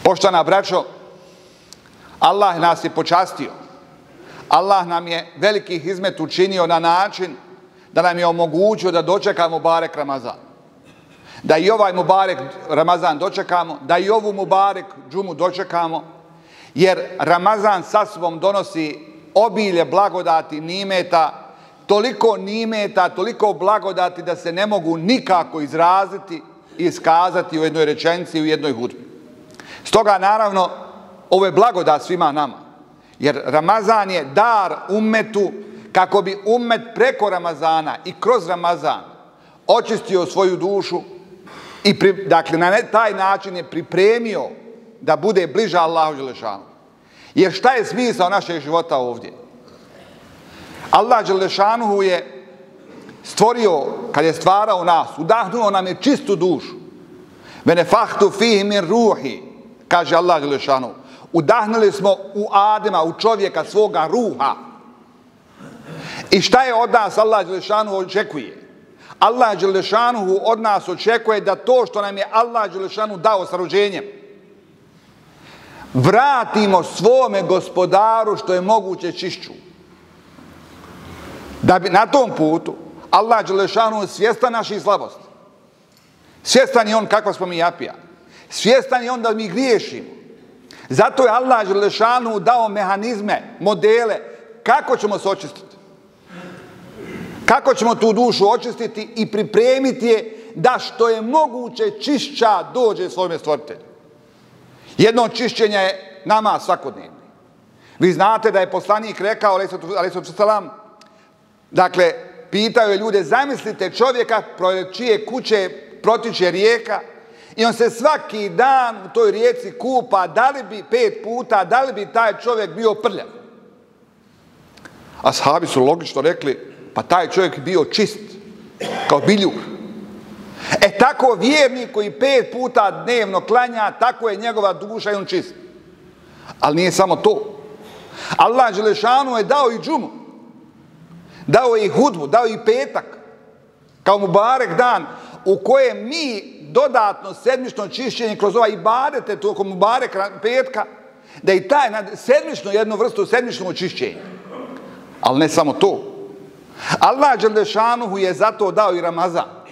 Poštovana braćo, Allah nas je počastio. Allah nam je veliki hizmet učinio na način da nam je omogućio da dočekamo Mubarek Ramazan. Da i ovaj Mubarek Ramazan dočekamo, da i ovu Mubarek džumu dočekamo, jer Ramazan sa sobom donosi obilje blagodati, nimeta, toliko blagodati da se ne mogu nikako izraziti i iskazati u jednoj rečenici i u jednoj hudbi. Stoga naravno ovo je blagodat svima nama, jer Ramazan je dar ummetu kako bi ummet preko Ramazana i kroz Ramazan očistio svoju dušu i dakle na taj način je pripremio da bude bliža Allahu dželešanu. Jer šta je smisao našeg života ovdje? Allah dželešanu je stvorio, kad je stvarao nas, udahnuo nam je čistu dušu. Venefahtu fihi min ruhi, kaže Allah dželešanu. Udahnuli smo u Adema, u čovjeka, svoga ruha. I šta je od nas Allah dželešanu očekuje? Allah dželešanu od nas očekuje da to što nam je Allah dželešanu dao sa rođenjem vratimo svome gospodaru što je moguće čišću. Da bi na tom putu Allah dželešanu je svjestan naših slabosti. Svjestan je on kakva smo mi japija. Svjestan je on da mi griješimo. Zato je Allah dželešanu dao mehanizme, modele kako ćemo se očistiti. Kako ćemo tu dušu očistiti i pripremiti je da što je moguće čišća dođe svome stvoritelju. Jedno od čišćenja je namaz svakodnevni. Vi znate da je poslanik rekao, dakle, pitao je ljude, zamislite čovjeka čije kuće protiče rijeka i on se svaki dan u toj rijeci kupa, da li bi 5 puta, da li bi taj čovjek bio prljav? Ashabi su logično rekli, pa taj čovjek bio čist, kao biljur. Tako vjernik koji 5 puta dnevno klanja, tako je njegova duša i on čist. Ali nije samo to. Allah dželešanu je dao i džumu, dao je i hudbu, dao i petak, kao Mubarek dan u kojem mi dodatno sedmično čišćenje kroz ovaj ibadete tokom Mubarek petka, da i taj sedmično, jednu vrstu sedmičnog očišćenja. Ali ne samo to. Allah dželešanu je zato dao i Ramazan.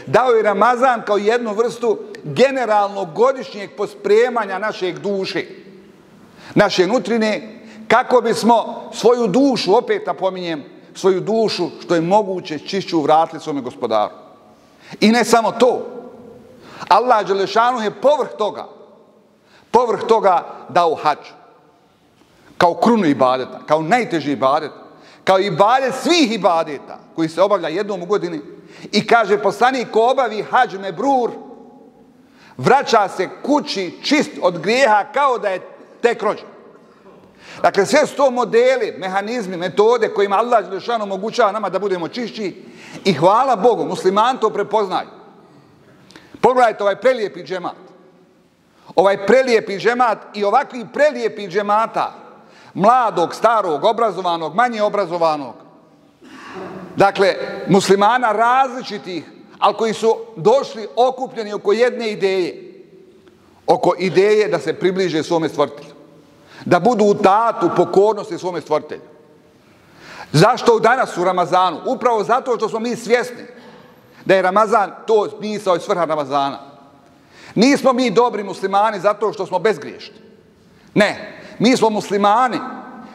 Dao je Ramazan kao jednu vrstu generalnog godišnjeg pospremanja našeg duše, naše nutrine, kako bismo svoju dušu, opet napominjem, svoju dušu što je moguće čišću vratili svome gospodaru. I ne samo to. Allah dželešanu je povrh toga dao hadž. Kao krunu ibadeta, kao najteži ibadet, kao ibadet svih ibadeta koji se obavlja jednom u godini. I kaže poslanik, ko obavi hadž mebrur, vraća se kući čist od grijeha kao da je tek rođen. Dakle, sve su to modeli, mehanizmi, metode kojima Allah dželešanu omogućava nama da budemo čišći i hvala Bogu, muslimani to prepoznaju. Pogledajte ovaj prelijepi džemat. Ovaj prelijepi džemat i ovakvi prelijepi džemata, mladog, starog, obrazovanog, manje obrazovanog, dakle, muslimana različitih, ali koji su došli okupljeni oko jedne ideje. Oko ideje da se približe svome stvoritelju. Da budu u taatu pokornosti svome stvoritelju. Zašto danas u Ramazanu? Upravo zato što smo mi svjesni da je Ramazan to smisao i svrha Ramazana. Nismo mi dobri muslimani zato što smo bezgriješni. Ne, mi smo muslimani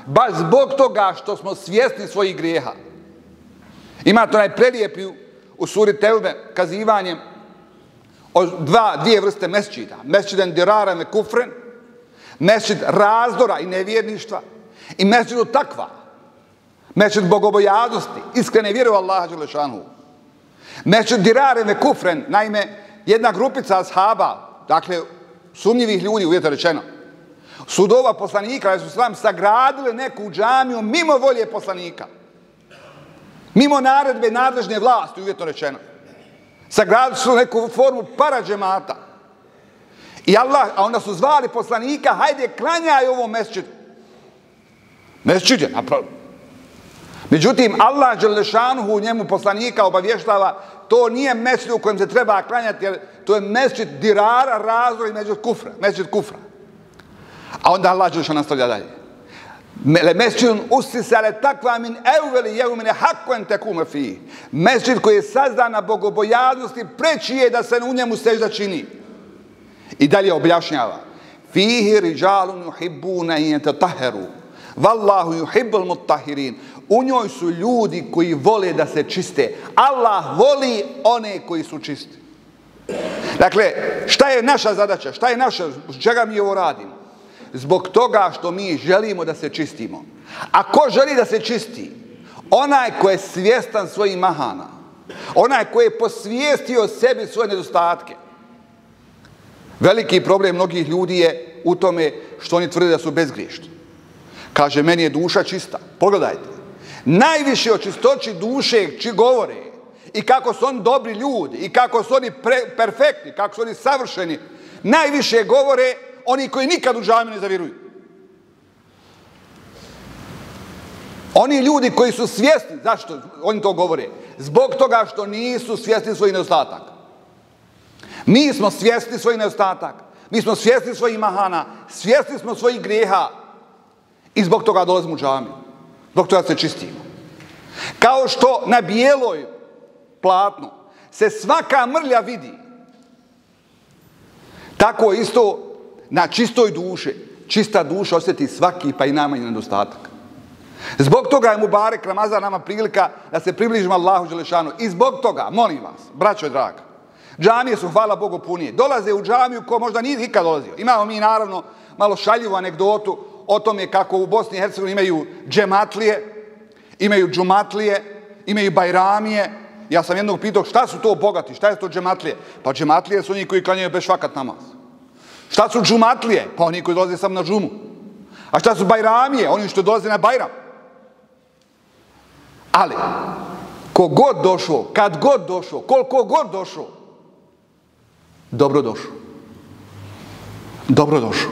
baš zbog toga što smo svjesni svojih grijeha. Imate onaj prelijepi u suri Tevbe kazivanjem o dvije vrste mesčida. Mesčiden dirara me kufren, mesčid razdora i nevjerništva i mesčidu takva. Mesčid bogobojaznosti, iskrene vjere u Allaha dželešanu. Mesčid dirare me kufren, naime, jedna grupica ashaba, dakle, sumnjivih ljudi, uvjetno rečeno, sudova poslanika, su sagradili neku džamiju mimo volje poslanika. Mimo naredbe nadležne vlasti, uvjetno rečeno. Sagradili su neku formu paradžemata. A onda su zvali poslanika, hajde klanjaj ovom mesčidu. Mesčid je napravio. Međutim, Allah dželešanu njemu poslanika obavještava, to nije mesčid u kojem se treba klanjati, jer to je mesčid dirara, razdora i mesčid kufra. A onda Allah Đelešan nastavlja dalje. Mesđidun usisa ale takva min evveli jevmine haqqan takume fih. Mesđid koji je sazdan na bogobojaznosti, preći je da se u njemu sežda čini. I dalje objašnjava. Fihi rijalun yuhibbuna an yatatahharu. Wallahu yuhibbul mutahhirin. U njoj su ljudi koji vole da se čiste. Allah voli one koji su čisti. Dakle, šta je naša zadaća? Šta je naša, čega mi ovo radimo? Zbog toga što mi želimo da se čistimo. A ko želi da se čisti? Onaj ko je svjestan svojih mahana. Onaj ko je posvijestio sebi svoje nedostatke. Veliki problem mnogih ljudi je u tome što oni tvrde da su bezgriješni. Kaže, meni je duša čista. Pogledajte. Najviše o čistoći duše govore i kako su oni dobri ljudi i kako su oni perfektni, kako su oni savršeni. Najviše govore oni koji nikad u džamiju ne zaviruju. Oni ljudi koji su svjesni, zašto oni to govore? Zbog toga što nisu svjesni svojih nedostataka. Mi smo svjesni svojih nedostataka. Mi smo svjesni svojih mahana. Svjesni smo svojih grijeha. I zbog toga dolazimo u džamiju. Zbog toga se čistimo. Kao što na bijeloj platnu se svaka mrlja vidi. Tako isto na čistoj duši. Čista duša osjeti svaki pa i najmanji nedostatak. Zbog toga je Mubarek Ramazan nama prilika da se približimo Allahu Đelešanu. I zbog toga, molim vas, braćo draga, džamije su, hvala Bogu, punije. Dolaze u džamiju ko možda nije nikad dolazio. Imamo mi, naravno, malo šaljivu anegdotu o tome kako u Bosni i Hercegovini imaju džematlije, imaju džumatlije, imaju bajramije. Ja sam jednog pitao šta su to bogati, šta je to džematlije? Pa džematlije su oni koji klanjaju bez švakat namaz. Šta su džumatlije? Pa oni koji dolaze samo na džumu. A šta su bajramije? Oni što dolaze na bajram. Ali, kogod došao, kad god došao, koliko god došao, dobro došao. Dobro došao.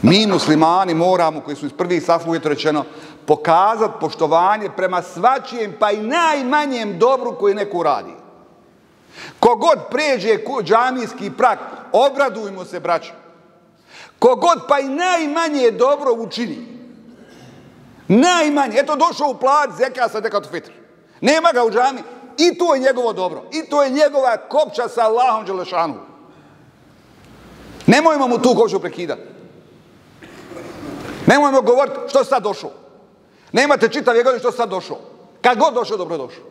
Mi muslimani moramo, koji su iz prvih safova, uvjetno rečeno, pokazati poštovanje prema svačijem, pa i najmanjem dobru koji neko radi. Kogod pređe džamijski prag, obradujmo se, braćo. Kogod pa i najmanje dobro učini. Najmanje. Eto došao u plat, zeka sa zekat fitr. Nema ga u džami. I to je njegovo dobro. I to je njegova kopča sa Allahom Đelešanu. Nemojmo mu tu kopču prekidati. Nemojmo govoriti što si sad došao. Nemate čitav godin što si sad došao. Kad god došao, dobro došao.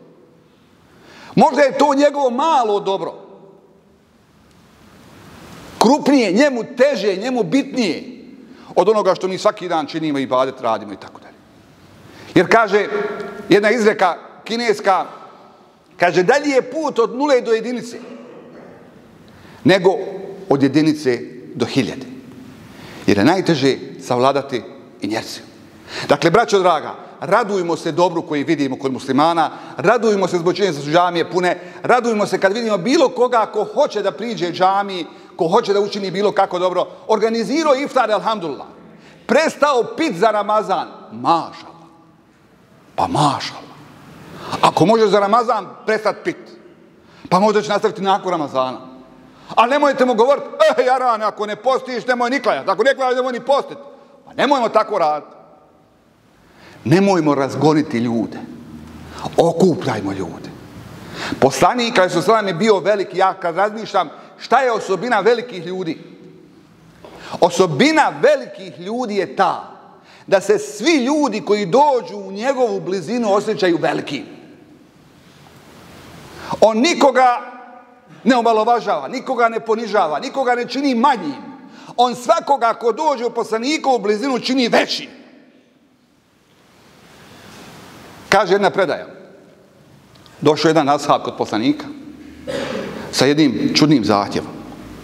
Možda je to njegovo malo dobro. Krupnije, njemu teže, njemu bitnije od onoga što mi svaki dan činimo i ibadet radimo i tako dalje. Jer kaže, jedna izreka kineska, kaže, dalje je put od 0 do 1 nego od 1 do 1000. Jer je najteže savladati inerciju. Dakle, braćo draga, radujmo se dobru koji vidimo kod muslimana, radujmo se zbog činjenica da su džamije pune, radujmo se kad vidimo bilo koga ko hoće da priđe džamiji, ko hoće da učini bilo kako dobro, organizirao iftar, alhamdulillah, prestao pit za Ramazan, mašallah, pa mašallah. Ako može za Ramazan prestati pit, pa možda će nastaviti nakon Ramazana. Ali nemojte mu govoriti, Jarane, ako ne postiš, nemoj ni klanjati, ako ne klanjati, nemoj ni postiti. Pa nemojmo tako raditi. Nemojmo razgoniti ljude. Okupljajmo ljude. Poslanik alejhi selam je bio veliki. Ja kad razmišljam šta je osobina velikih ljudi. Osobina velikih ljudi je ta da se svi ljudi koji dođu u njegovu blizinu osjećaju velikim. On nikoga ne omalovažava, nikoga ne ponižava, nikoga ne čini manjim. On svakoga ko dođe u poslanikovu blizinu čini većim. Kaže jedna predaja. Došao jedan ashab kod poslanika sa jednim čudnim zahtjevom.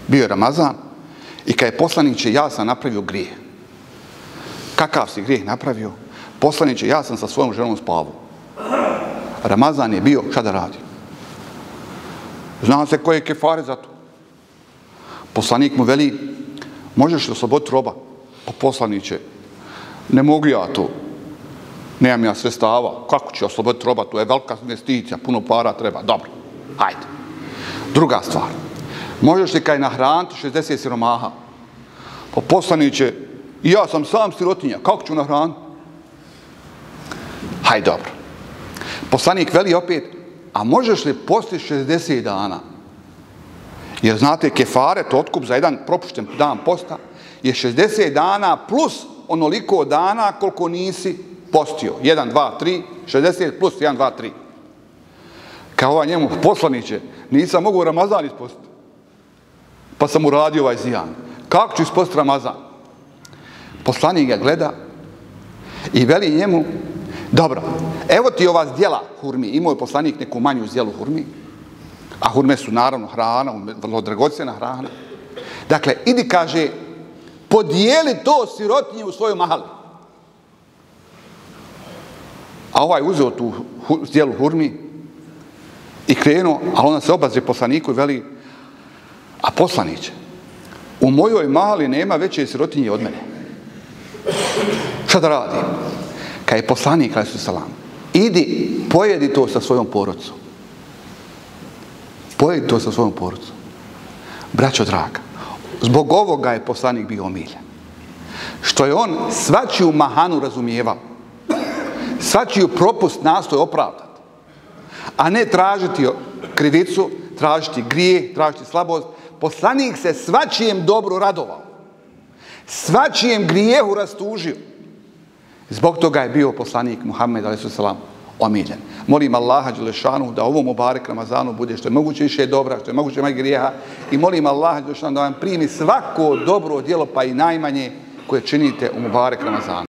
Bio je Ramazan i kad je poslaniče, ja sam napravio grijeh. Kakav si grijeh napravio? Poslaniče, ja sam sa svojom ženom spavao. Ramazan je bio, šta da radi? Zna se koje je kefare za to. Poslanik mu veli, možeš li osloboditi roba? Pa poslaniče, ne mogu ja to. Nemam ja sredstava. Kako će osloboditi roba? To je velika investicija, puno para treba. Dobro, hajde. Druga stvar. Možeš li kaj nahraniti 60 siromaha? Pa poslaniče, I ja sam sam sirotinja, kako ću nahraniti? Hajde, dobro. Poslanik veli opet, a možeš li postići 60 dana? Jer znate, kefaret, otkup za jedan propušten dan posta, je 60 dana plus onoliko dana koliko nisi postio. 1, 2, 3, 60 plus 1, 2, 3. Kao ovaj njemu poslaniće, nisam mogao Ramazan ispostiti. Pa sam uradio ovaj zijan. Kako ću ispostiti Ramazan? Poslanik ga gleda i veli njemu, dobro, evo ti ova zdjela hurmi. Imao je poslanik neku manju zdjelu hurmi. A hurme su naravno hrana, vrlo dragocjena hrana. Dakle, idi, kaže, podijeli to sirotinje u svojoj mahali. A ovaj uzeo tu zdjelu hurmi i krenuo, ali ona se obazre poslaniku i veli, a poslaniće, u mojoj mahali nema veće sirotinje od mene. Šta da radim? Kad je poslanik, idi, pojedi to sa svojom porodicom. Pojedi to sa svojom porodicom. Braćo draga, zbog ovoga je poslanik bio omiljen. Što je on svačiju mahanu razumijevao. Svačiju propust nastoje opravdati. A ne tražiti krivicu, tražiti grijeh, tražiti slabost. Poslanik se svačijem dobro radovao. Svačijem grijehu rastužio. Zbog toga je bio poslanik Muhammed a.s. omiljen. Molim Allaha Đelešanu da ovom Mubarek Ramazanu bude što je moguće više dobra, što je moguće manje grijeha i molim Allaha Đelešanu da vam primi svako dobro djelo pa i najmanje koje činite u Mubarek Ramazanu.